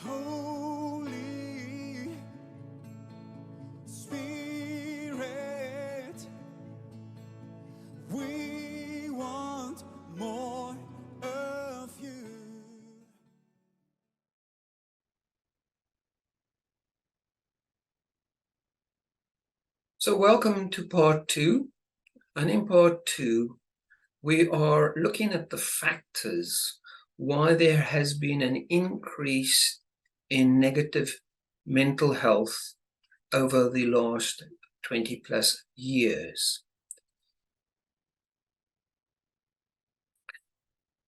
Holy Spirit, we want more of you. So welcome to part 2, and in part 2 we are looking at the factors why there has been an increase in negative mental health over the last 20 plus years.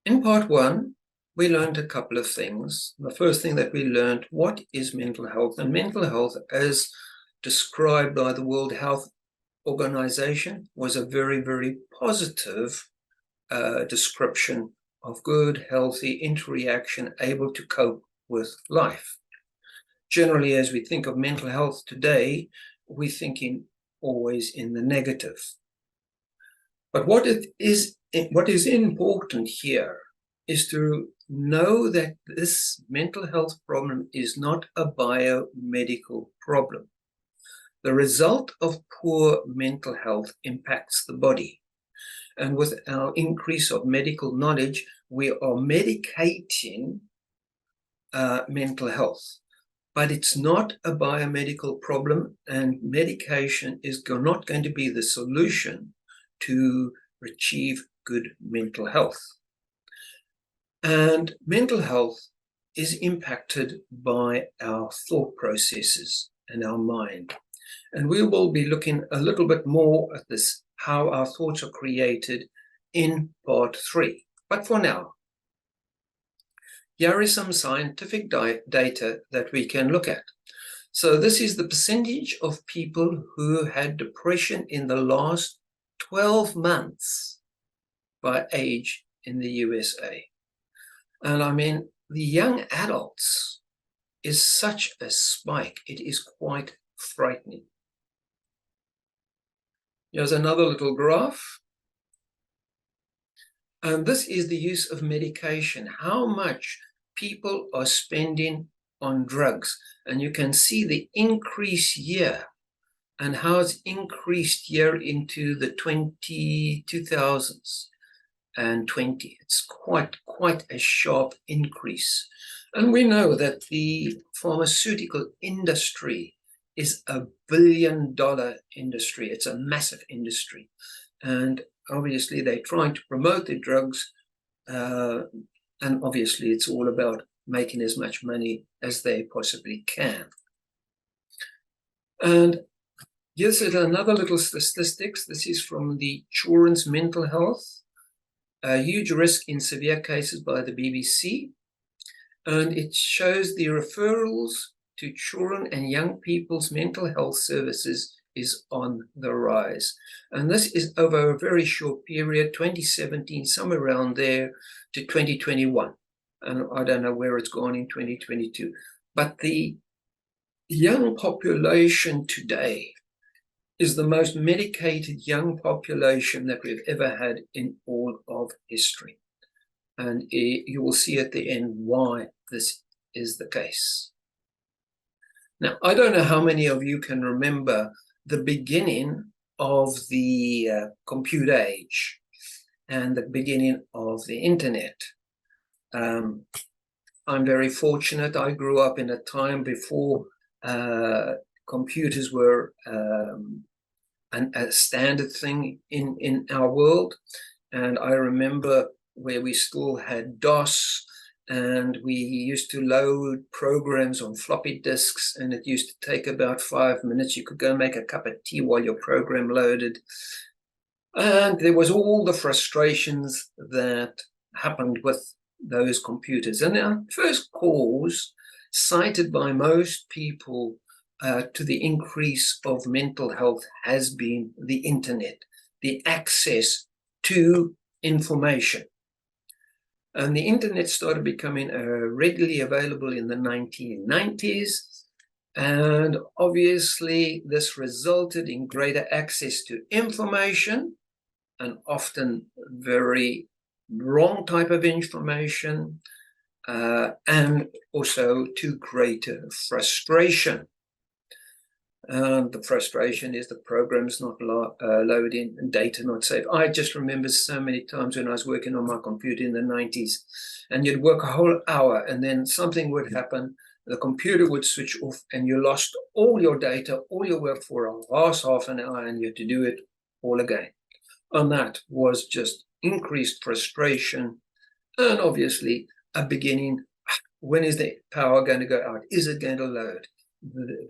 In part 1 we learned a couple of things. The first thing that we learned, what is mental health? And mental health, as described by the World Health Organization, was a very, very positive description of good, healthy interaction, able to cope with life. Generally, as we think of mental health today, we're thinking always in the negative. But what is important here is to know that this mental health problem is not a biomedical problem. The result of poor mental health impacts the body. And with our increase of medical knowledge, we are medicating mental health. But it's not a biomedical problem, and medication is not going to be the solution to achieve good mental health. And mental health is impacted by our thought processes and our mind. And we will be looking a little bit more at this, how our thoughts are created, in part 3. But for now, here is some scientific data that we can look at. So this is the percentage of people who had depression in the last 12 months by age in the USA. And I mean, the young adults is such a spike. It is quite frightening. Here's another little graph. And this is the use of medication, how much people are spending on drugs. And you can see the increase year and how it's increased year into the 2020. It's quite a sharp increase. And we know that the pharmaceutical industry is a billion-dollar industry. It's a massive industry. And obviously they're trying to promote their drugs, and obviously it's all about making as much money as they possibly can. And here's another little statistics. This is from the Children's Mental Health, a huge risk in severe cases by the BBC. And it shows the referrals to children and young people's mental health services is on the rise. And this is over a very short period, 2017, somewhere around there, to 2021. And I don't know where it's gone in 2022. But the young population today is the most medicated young population that we've ever had in all of history. And you will see at the end why this is the case. Now, I don't know how many of you can remember the beginning of the computer age and the beginning of the internet. I'm very fortunate. I grew up in a time before computers were a standard thing in our world. And I remember where we still had DOS, and we used to load programs on floppy disks, and it used to take about 5 minutes. You could go make a cup of tea while your program loaded. And there was all the frustrations that happened with those computers. And our first cause cited by most people to the increase of mental health has been the internet, the access to information. And the internet started becoming readily available in the 1990s. And obviously, this resulted in greater access to information, and often very wrong type of information. and also to greater frustration. And the frustration is the program's not loading and data not saved. I just remember so many times when I was working on my computer in the 90s, and you'd work a whole hour and then something would happen, the computer would switch off and you lost all your data, all your work for a last half an hour, and you had to do it all again. And that was just increased frustration and obviously a beginning. When is the power going to go out? Is it going to load?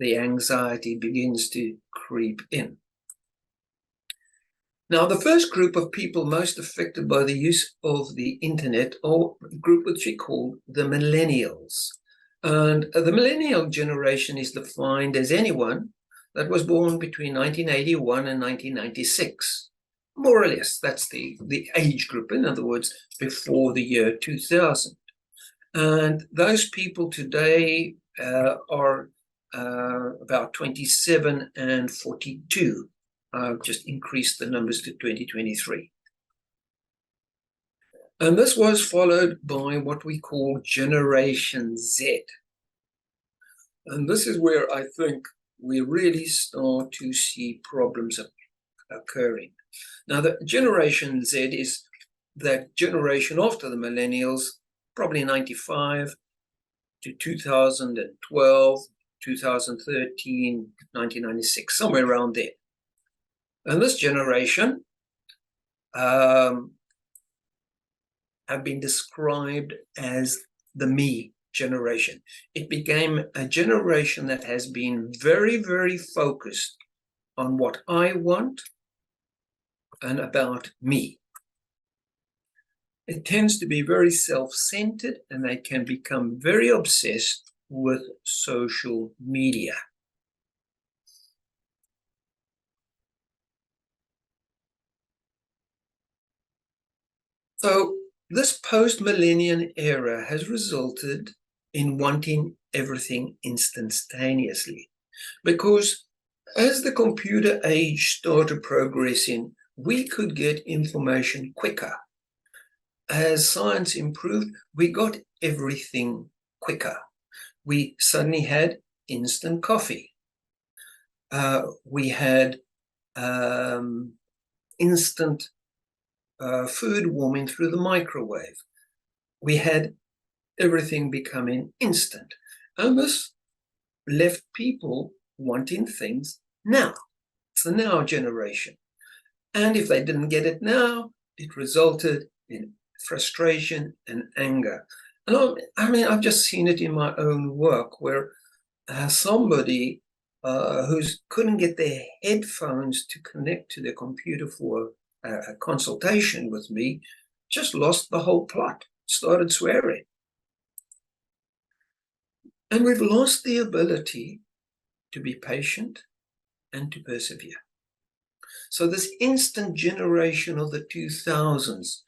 The anxiety begins to creep in. Now, the first group of people most affected by the use of the internet are a group which we call the millennials. And the millennial generation is defined as anyone that was born between 1981 and 1996. More or less, that's the age group, in other words, before the year 2000. And those people today are about 27 and 42. I've just increased the numbers to 2023. And this was followed by what we call Generation Z. And this is where I think we really start to see problems occurring. Now, the Generation Z is that generation after the millennials, probably 95 to 2012, 2013, 1996, somewhere around there. And this generation have been described as the me generation. It became a generation that has been very, very focused on what I want and about me. It tends to be very self-centered, and they can become very obsessed with social media. So this post-millennium era has resulted in wanting everything instantaneously, because as the computer age started progressing, we could get information quicker. As science improved, we got everything quicker. We suddenly had instant coffee. We had instant food warming through the microwave. We had everything becoming instant. And this left people wanting things now. It's the now generation. And if they didn't get it now, it resulted in frustration and anger. And I mean, I've just seen it in my own work where somebody who couldn't get their headphones to connect to their computer for a consultation with me just lost the whole plot, started swearing. And we've lost the ability to be patient and to persevere. So this instant generation of the 2000s,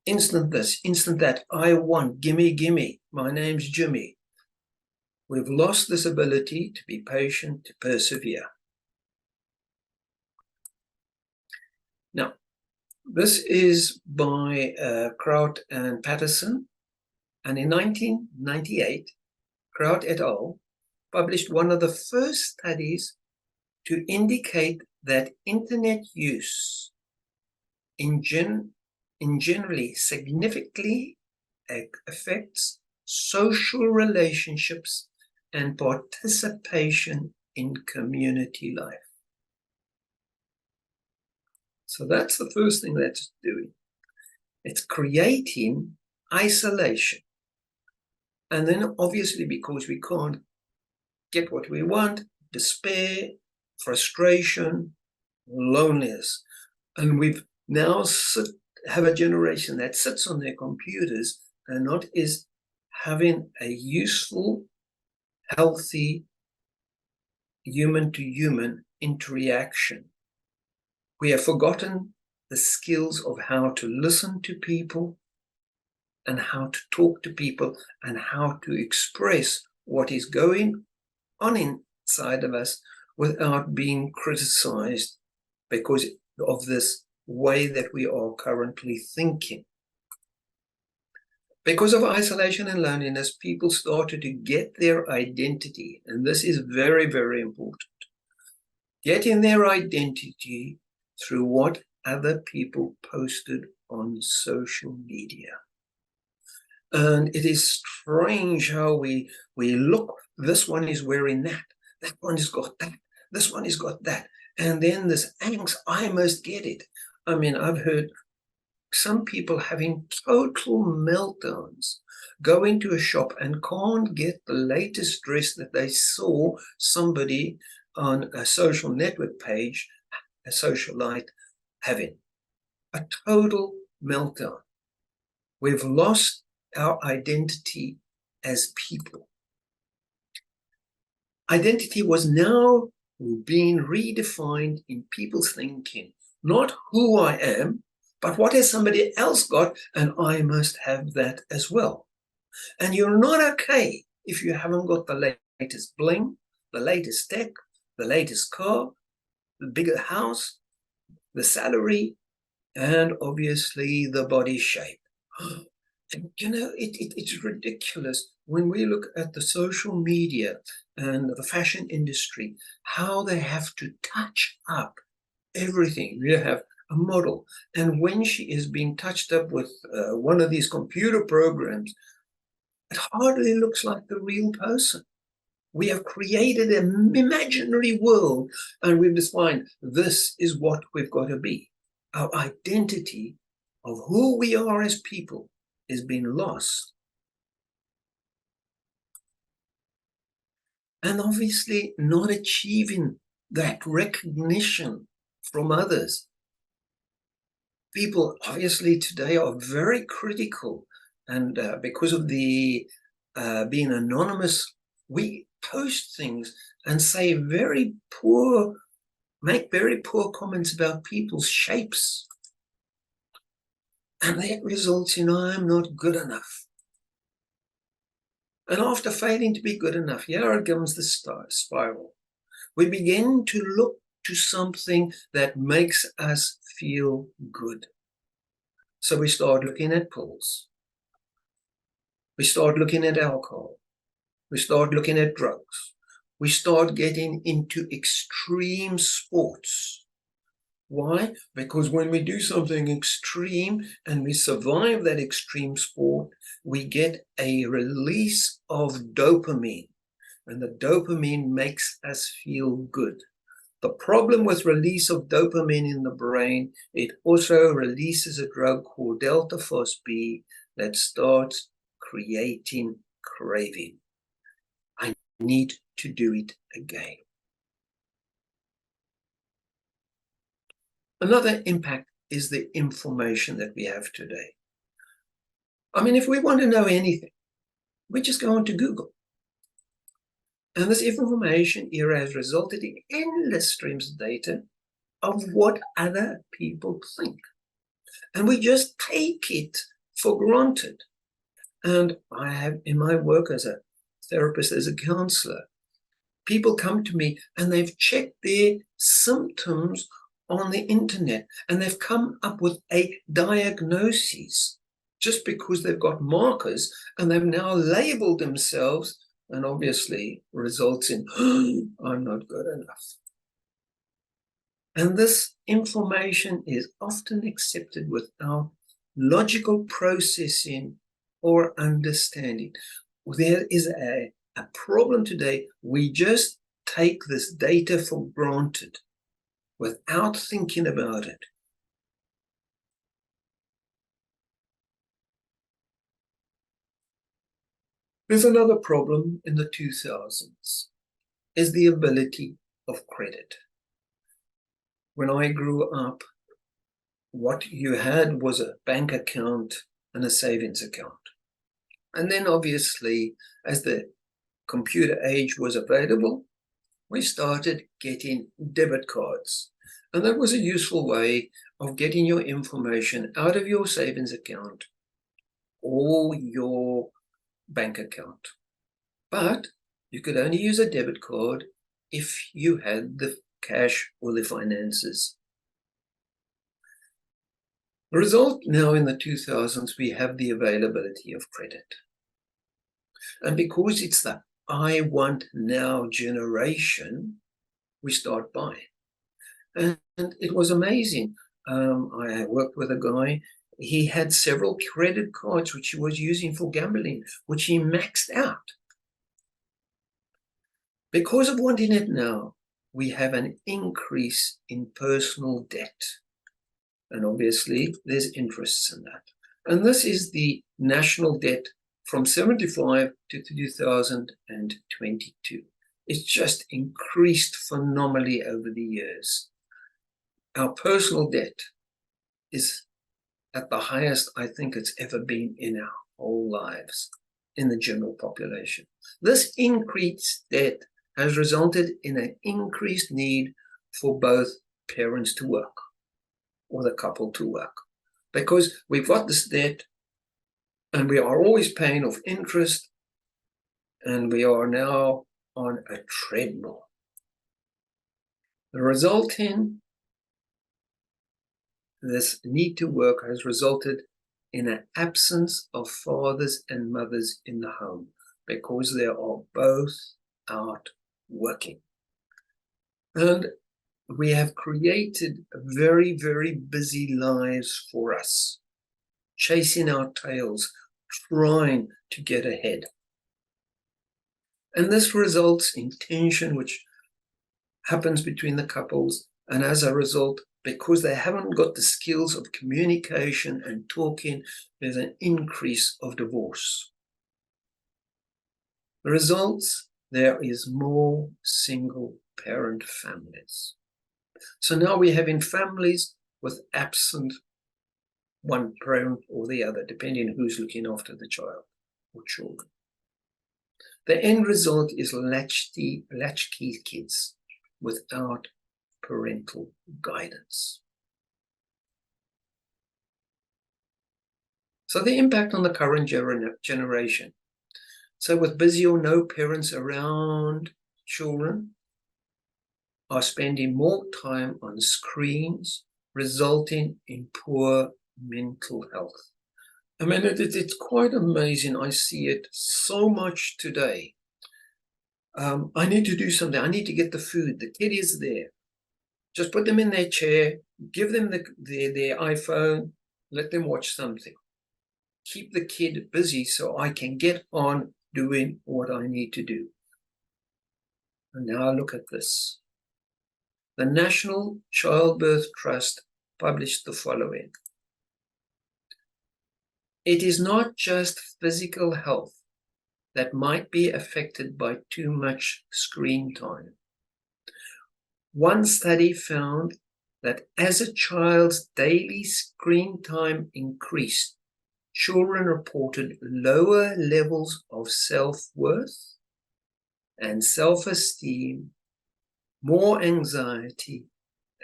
instant this, instant that, I want, gimme, my name's Jimmy. We've lost this ability to be patient, to persevere. Now, this is by Kraut and Patterson, and in 1998, Kraut et al. Published one of the first studies to indicate that internet use in generally significantly affects social relationships and participation in community life. So that's the first thing that's doing. It's creating isolation. And then obviously, because we can't get what we want, despair, frustration, loneliness. And we've now have a generation that sits on their computers and not is having a useful, healthy, human-to-human interaction. We have forgotten the skills of how to listen to people and how to talk to people and how to express what is going on inside of us without being criticized because of this way that we are currently thinking. Because of isolation and loneliness, people started to get their identity, and this is very, very important. Getting their identity through what other people posted on social media. And it is strange how we look, this one is wearing that one has got that, this one has got that. And then this angst, I must get it. I mean, I've heard some people having total meltdowns, go into a shop and can't get the latest dress that they saw somebody on a social network page, a socialite, having. A total meltdown. We've lost our identity as people. Identity was now being redefined in people's thinking, not who I am, but what has somebody else got, and I must have that as well. And you're not okay if you haven't got the latest bling, the latest tech, the latest car, the bigger house, the salary, and obviously the body shape. You know, it's ridiculous when we look at the social media and the fashion industry, how they have to touch up everything. You have a model, and when she is being touched up with one of these computer programs, it hardly looks like the real person. We have created an imaginary world, and we've defined this is what we've got to be. Our identity of who we are as people is being lost. And obviously not achieving that recognition from others. People obviously today are very critical, and because of the being anonymous, we post things and say make very poor comments about people's shapes. And that results in, I'm not good enough. And after failing to be good enough, here comes the spiral. We begin to look to something that makes us feel good. So we start looking at pills. We start looking at alcohol. We start looking at drugs. We start getting into extreme sports. Why? Because when we do something extreme and we survive that extreme sport, we get a release of dopamine, and the dopamine makes us feel good. The problem with release of dopamine in the brain, it also releases a drug called delta phosphate that starts creating craving. I need to do it again. Another impact is the information that we have today. I mean, if we want to know anything, we just go onto Google. And this information era has resulted in endless streams of data of what other people think. And we just take it for granted. And I have, in my work as a therapist, as a counselor, people come to me and they've checked their symptoms on the internet, and they've come up with a diagnosis just because they've got markers, and they've now labeled themselves, and obviously results in, I'm not good enough. And this information is often accepted without logical processing or understanding. There is a problem today. We just take this data for granted without thinking about it. There's another problem in the 2000s, is the ability of credit. When I grew up, what you had was a bank account and a savings account. And then obviously, as the computer age was available, we started getting debit cards. And that was a useful way of getting your information out of your savings account or your bank account. But you could only use a debit card if you had the cash or the finances. The result now in the 2000s, we have the availability of credit. And because it's the I want now generation, we start buying. And it was amazing. I worked with a guy, he had several credit cards which he was using for gambling, which he maxed out. Because of wanting it now, we have an increase in personal debt. And obviously, there's interests in that. And this is the national debt from 75 to 2022. It's just increased phenomenally over the years. Our personal debt is at the highest I think it's ever been in our whole lives in the general population. This increased debt has resulted in an increased need for both parents to work or the couple to work, because we've got this debt and we are always paying off interest, and we are now on a treadmill. The result in this need to work has resulted in an absence of fathers and mothers in the home because they are both out working. And we have created very, very busy lives for us, chasing our tails, trying to get ahead. And this results in tension, which happens between the couples. And as a result, because they haven't got the skills of communication and talking, there's an increase of divorce. The results, there is more single parent families. So now we're having families with absent one parent or the other, depending on who's looking after the child or children. The end result is latchkey kids without parental guidance. So the impact on the current generation. So with busy or no parents around, children are spending more time on screens, resulting in poor mental health. I mean, it's quite amazing. I see it so much today. I need to do something. I need to get the food. The kid is there. Just put them in their chair, give them their iPhone, let them watch something. Keep the kid busy so I can get on doing what I need to do. And now look at this. The National Childbirth Trust published the following. It is not just physical health that might be affected by too much screen time. One study found that as a child's daily screen time increased, children reported lower levels of self-worth and self-esteem, more anxiety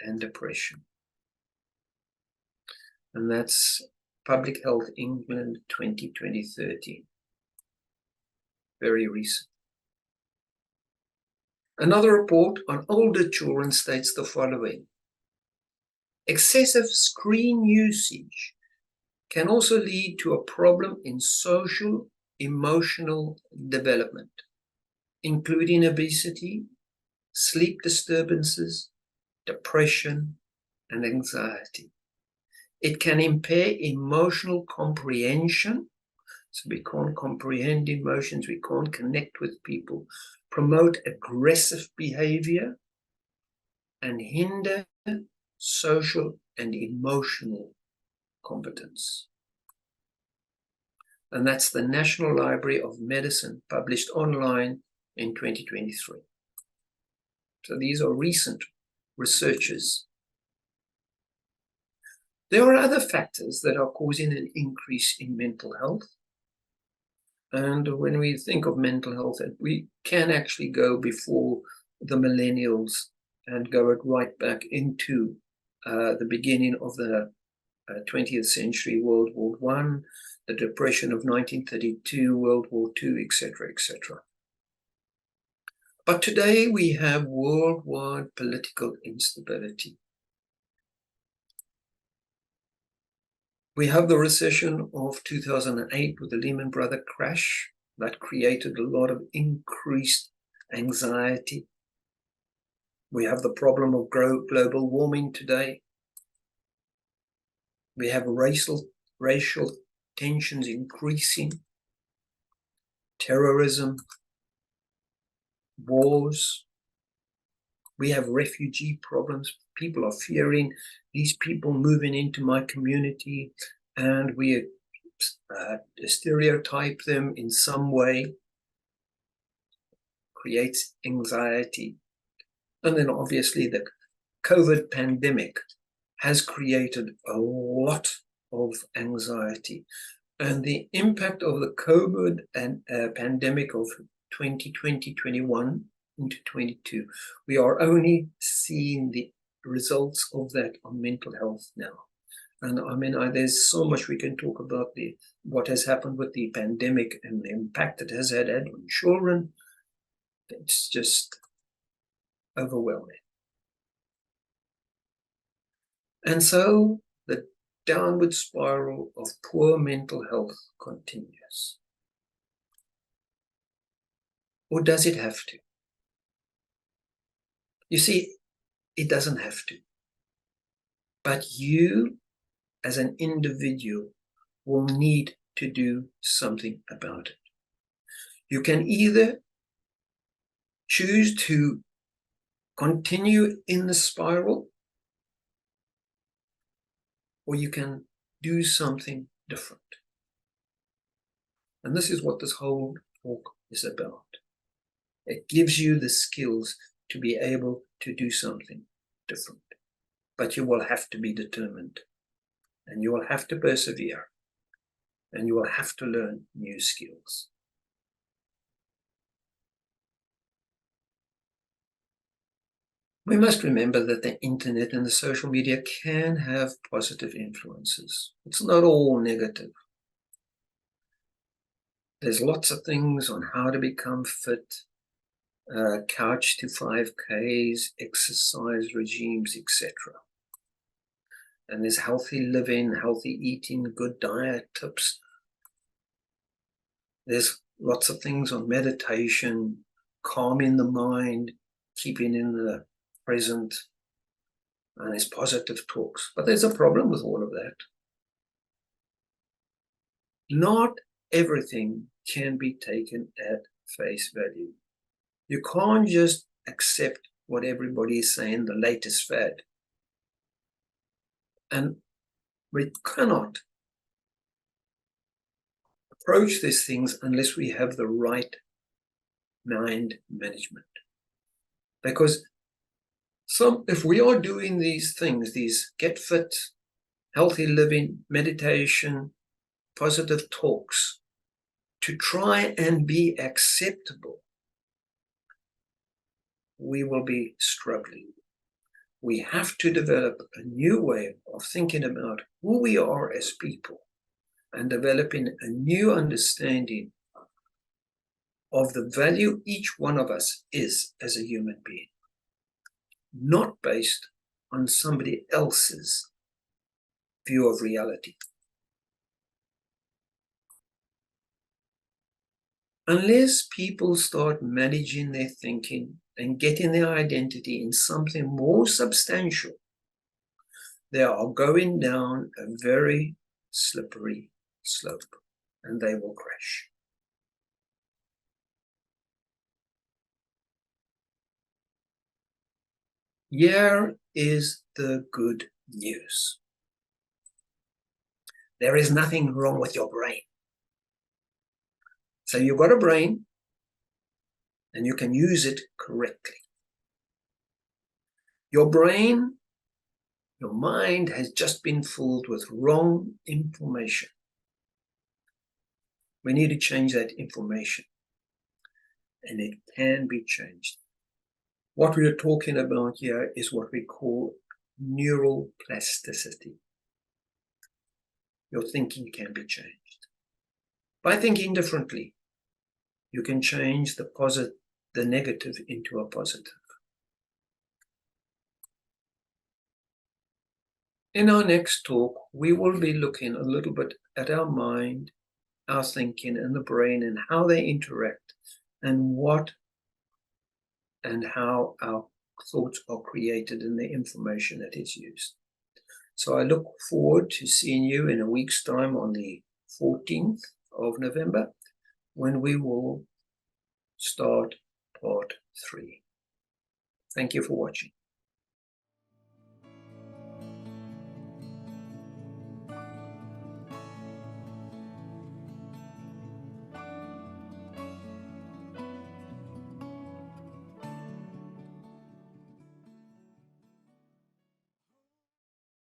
and depression. And that's Public Health England 2013. Very recent. Another report on older children states the following. Excessive screen usage can also lead to a problem in social, emotional development, including obesity, sleep disturbances, depression, and anxiety. It can impair emotional comprehension, so we can't comprehend emotions, we can't connect with people, promote aggressive behavior, and hinder social and emotional competence. And that's the National Library of Medicine, published online in 2023. So these are recent researches. There are other factors that are causing an increase in mental health. And when we think of mental health, we can actually go before the millennials and go right back into the beginning of the 20th century, World War I, the Depression of 1932, World War II, etc., etc. But today we have worldwide political instability. We have the recession of 2008 with the Lehman Brothers crash that created a lot of increased anxiety. We have the problem of global warming today. We have racial tensions increasing, terrorism, wars. We have refugee problems. People are fearing these people moving into my community, and we stereotype them in some way, creates anxiety. And then obviously the COVID pandemic has created a lot of anxiety. And the impact of the COVID and pandemic of 2020, 21 into 22, we are only seeing the results of that on mental health now. And I mean, there's so much we can talk about what has happened with the pandemic and the impact it has had on children. It's just overwhelming. And so the downward spiral of poor mental health continues. Or does it have to? You see, it doesn't have to. But you, as an individual, will need to do something about it. You can either choose to continue in the spiral, or you can do something different. And this is what this whole talk is about. It gives you the skills to be able to do something different. But you will have to be determined, and you will have to persevere, and you will have to learn new skills. We must remember that the internet and the social media can have positive influences. It's not all negative. There's lots of things on how to become fit, couch to 5Ks, exercise regimes, etc. And there's healthy living, healthy eating, good diet tips. There's lots of things on meditation, calming the mind, keeping in the present, and there's positive talks. But there's a problem with all of that. Not everything can be taken at face value. You can't just accept what everybody is saying, the latest fad. And we cannot approach these things unless we have the right mind management. Because if we are doing these things, these get fit, healthy living, meditation, positive talks, to try and be acceptable, we will be struggling. We have to develop a new way of thinking about who we are as people and developing a new understanding of the value each one of us is as a human being, not based on somebody else's view of reality. Unless people start managing their thinking and getting their identity in something more substantial, they are going down a very slippery slope, and they will crash. Here is the good news. There is nothing wrong with your brain. So you've got a brain, and you can use it correctly. Your brain, your mind has just been filled with wrong information. We need to change that information, and it can be changed. What we are talking about here is what we call neural plasticity. Your thinking can be changed. By thinking differently, you can change the negative into a positive. In our next talk, we will be looking a little bit at our mind, our thinking, and the brain, and how they interact, and what and how our thoughts are created and the information that is used. So I look forward to seeing you in a week's time on the 14th of November, when we will start part 3. Thank you for watching.